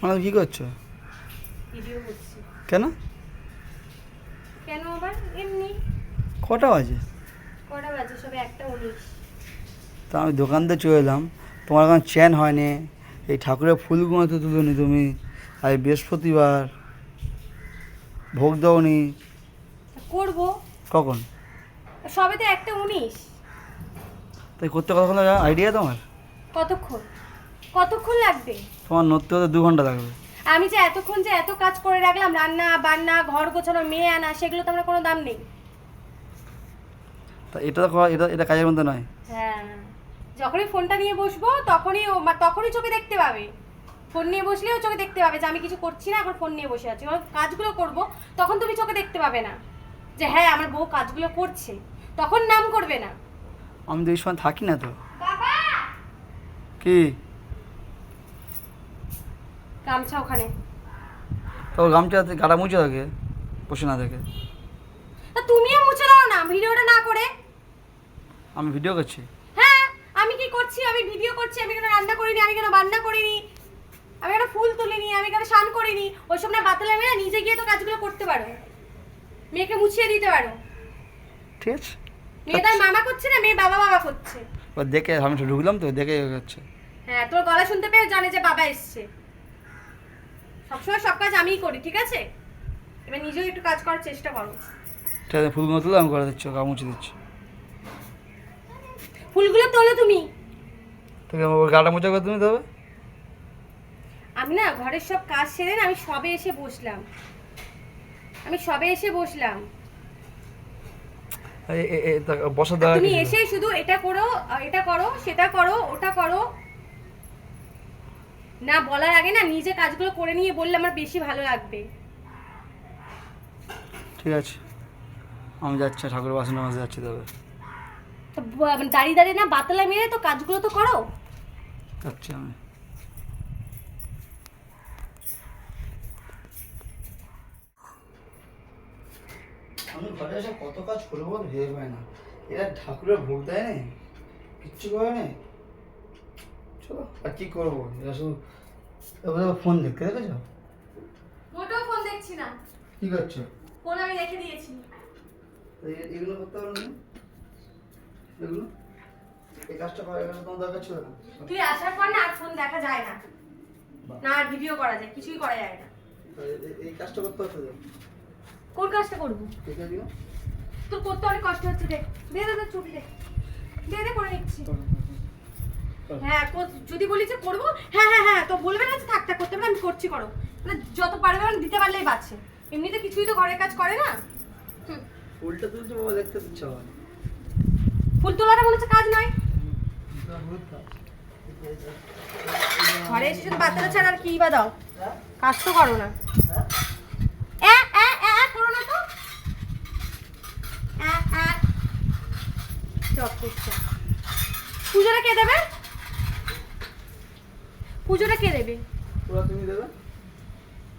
মানে কী করছো? ভিডিও করছি। কেন? কেন আবার এমনি। কটা বাজে? কটা বাজে? সবে 1:19। তা আমি দোকান দিয়ে চলে এলাম, তোমার এখন চেন হয়নি, এই ঠাকুরের ফুলগুলো তো তুলোনি তুমি, আর বৃহস্পতিবার ভোগ দাওনি। করবো কখন? সবে তো 1:19। তাই করতে কতক্ষণ লাগে আইডিয়া তোমার? কতক্ষণ কতক্ষণ লাগবে? তোমার নড়তে হতে 2 ঘন্টা লাগবে। আমি যে এতক্ষণ যে এত কাজ করে রাখলাম, রান্না বান্না, ঘর গোছানো, মেয়ে আনা, সেগুলো তো আমার কোনো দাম নেই। তা এটা তো এটা এটা কাজের মধ্যে নয়। হ্যাঁ, যখনই ফোনটা নিয়ে বসবো তখনই চোখে দেখতে পাবে। ফোন নিয়ে বসলেও চোখে দেখতে পাবে যে আমি কিছু করছি না, এখন ফোন নিয়ে বসে আছি। যখন কাজগুলো করব তখন তুমি চোখে দেখতে পাবে না যে হ্যাঁ আমার বউ কাজগুলো করছে, তখন নাম করবে না। আমি তো এই সময় থাকি না তো। বাবা, কি? গামছা ওখানে। তো গামছা গাটা মুছে থাকে, বসে না দেখে। তা তুমিও মুছে দাও না ভিডিওটা না করে। আমি ভিডিও করছি। হ্যাঁ, আমি কি করছি? আমি ভিডিও করছি। আমি কেন রান্না করিনি, আমি কেন বান্না করিনি, আমি কেন ফুল তুলিনি, আমি কেন স্নান করিনি। ওইসব না বাতালে আমি না নিজে গিয়ে তো কাজগুলো করতে পারো, মেয়েকে মুছিয়ে দিতে পারো। ঠিক আছে, মেয়ে তার মামা করছে না, মেয়ে বাবা বাবা করছে। ও দেখে আমি তো ঢুকলাম তো দেখে হচ্ছে। হ্যাঁ, তোর গলা শুনতে পেয়ে জানে যে বাবা এসছে। সবসময় সব কাজ আমিই করি, ঠিক আছে? এবার নিজেও একটু কাজ করার চেষ্টা করো। ঠিক আছে, ফুলগুলো তুলে আমি করে দিচ্ছি, গা মুছে দিচ্ছি। ফুলগুলো তোলো তুমি। ঠিক আছে, ওর গাটা মুছে করে তুমি দেবে। আমি না ঘরের সব কাজ সেরে না আমি সবে এসে বসলাম। বসা দেওয়া তুমি এসেই শুধু এটা করো, এটা করো, সেটা করো, ওটা করো। না বলার আগে না নিজে কাজগুলো করে নিয়ে বললে আমার বেশি ভালো লাগবে। ঠিক আছে, আমি যাচ্ছি, ঠাকুরের বাসনে মাঝে যাচ্ছি তবে। তো দাঁড়িয়ে দাঁড়িয়ে না বাতলা মেরে তো কাজগুলো তো করো। যাচ্ছি আমি। আমি ঘরে এসে কত কাজ করবো ভেবে পাই না। এরা ঠাকুরের ভোগ দেয় না, কিচ্ছু করে না। চলো আর কি করবো, এরা শুধু ফোন দেখতে দেখেছো? মোটেও ফোন দেখছি না। কি করছো? ফোন আমি রেখে দিয়েছি। এগুলো করতে পারো না? এগুলো এই কাজটা করার তোমার দরকার ছিল না। তুই আসার পর না আর ফোন দেখা যায় না, না আর ভিডিও করা যায়, কিছুই করা যায় না। এই কাজটা করতে হতো। কোন কাজটা করবো? দেখে দিও। তোর করতে অনেক কষ্ট হচ্ছে, দেখ দে দে চুপ দে, দে করে নিচ্ছি। হ্যাঁ, যদি বলি যে করবো, হ্যাঁ হ্যাঁ হ্যাঁ তো বলবে না যে থাক থাক করতে পারে, আমি করছি করো। মানে যত পারবে মানে দিতে পারলেই বাঁচে। এমনিতে কিছুই তো ঘরের কাজ করে না। ফুলটা তুলছো বাবা, দেখতে দিচ্ছ আমার। ফুল তোলাটা মনে হচ্ছে কাজ নয়। ঘরে এসে শুধু বাচ্চারা ছাড়া আর কি বা দাও, কাজ তো করো না। করো না তো। চপ করছে। পুজোটা কে দেবে? পুজোটা কে দেবে? পুরো তুমি দেবে।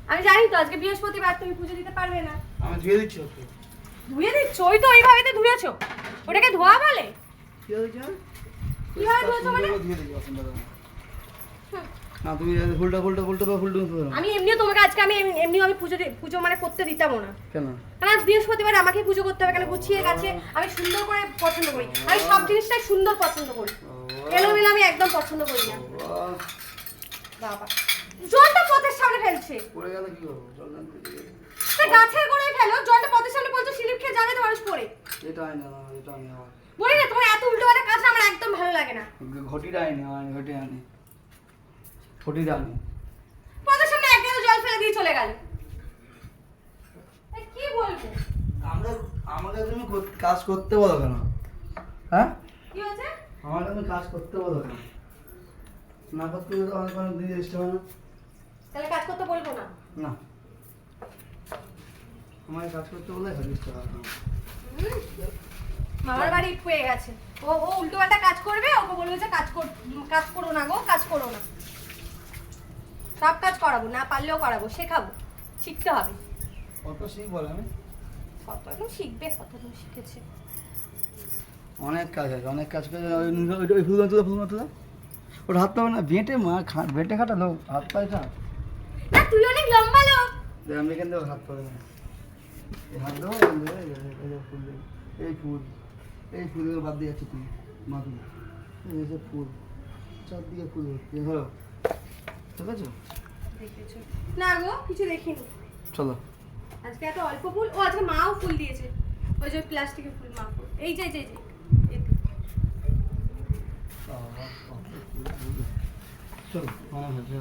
আমি জানি তো আজকে বৃহস্পতিবার, তুমি পুজো দিতে পারবে না। আমি ধুয়ে দিচ্ছি ওকে। ধুয়ে দিচ্ছ? ওই তো ওইভাবে তো ধুয়েছো। ওটাকে ধোয়া বলে? কি হয়েছে? কিভাবে ধুয়েছো মানে? ধুয়ে দিচ্ছি পছন্দ করে না। তুমি ফুলটা আমি এমনিও তোমাকে আজকে আমি পুজো মানে করতে দিতাম না। কেন? কারণ আজ বৃহস্পতিবার আমাকে পুজো করতে হবে, কেন গুছিয়ে গেছে আমি সুন্দর করে পছন্দ করি। আমি সব জিনিসটাই সুন্দর পছন্দ করি, এলোমেলো আমি একদম পছন্দ করি না। বাবা, জলটা পথের সামনে ফেলছে। পড়ে গেলে কি করবো? জল না গাছের গোড়ায় ফেলো, জলটা পথের সামনে পড়ছে, স্লিপ খেয়ে যাবে তো মানুষ পড়ে। এটা আইনা, এটা আমি আবার বলি না তোমার এত উল্টোপাল্টা কাজ আমার একদম ভালো লাগে না। ঘটিটা আইনি, ঘটিটা আনি। পথের সামনে একদম জল ফেলে দিয়ে চলে গেল। কি বলবো? আমাকে তুমি কাজ করতে বলো কেন? হ্যাঁ, কি হয়েছে? আমাকে তুমি কাজ করতে বলো কেন? না করতে বলে আমাকে কোনো দিন চেষ্টা হয় না। তাহলে কাজ করতে বলবো না? না, আমাকে কাজ করতে বলে চেষ্টা হয় না। মামার বাড়ি পেয়ে গেছে, ও উল্টো পাল্টা কাজ করবে, ওকে বলবে যে কাজ করো না গো, কাজ করো না। সব কাজ করাবো, না পারলেও করাবো, শেখাবো, শিখতে হবে। কত শিখবো আমি? কত এখন শিখবে, কত তুমি শিখেছে। অনেক কাজ আছে, অনেক কাজ করে। ওই ফুল তুলা ওটা হাত পাবে না, বেঁটে বেঁটে খাটালো হাত পায়ে খা। না তুই অনেক লম্বা লোক। দেখ আমি এখান থেকে হাত করে এই হাত দেবো এখান থেকে এই যে ফুল দেবো এই ফুলগুলো বাদ দিয়ে যাচ্ছি তুই মাথুন এই যে ফুল চারদিকে ফুল ভর্তি ধরো ঠিক আছে দেখেছো না গো কিছু দেখিনি। চলো আজকে এত অল্প ফুল, ও আজকে মাও ফুল দিয়েছে, ওই যে প্লাস্টিকের ফুল মা ফুল, এই যে এতে। চলো মনে হয়েছে